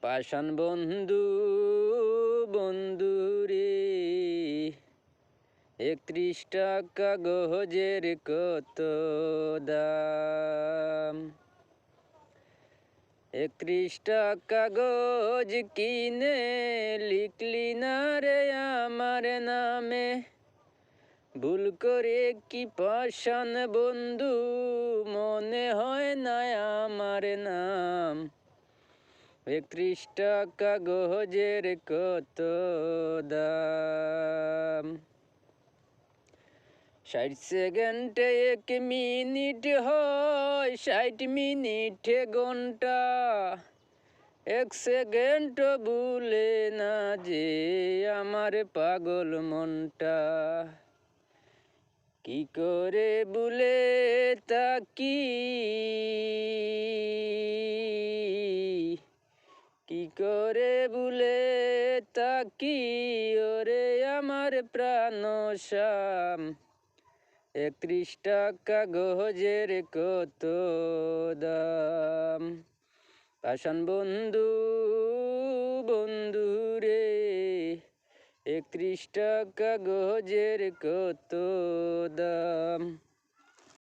পাষাণ বন্ধু বন্ধু রে, 31 টাকা কাগজের কত দাম। 31 টাকা কাগজ কিনে লিখলি না রে আমার নামে, ভুল করে কি পাষাণ বন্ধু মনে হয় না আমার নাম। 31 টাকা কাগজের কত দাম। 60 সেকেন্ডে 1 মিনিট হয়, 60 মিনিটে ঘন্টা। 1 সেকেন্ড ভুলে না যে আমার পাগল মনটা। কি করে ভুলে তাকি, কি করে ভুলে তাকি ওরে আমার প্রাণ শ্যাম। 31 টাকা কাগজের কত দাম। পাষাণ বন্ধু বন্ধু রে, 31 টাকা কাগজের কত দাম।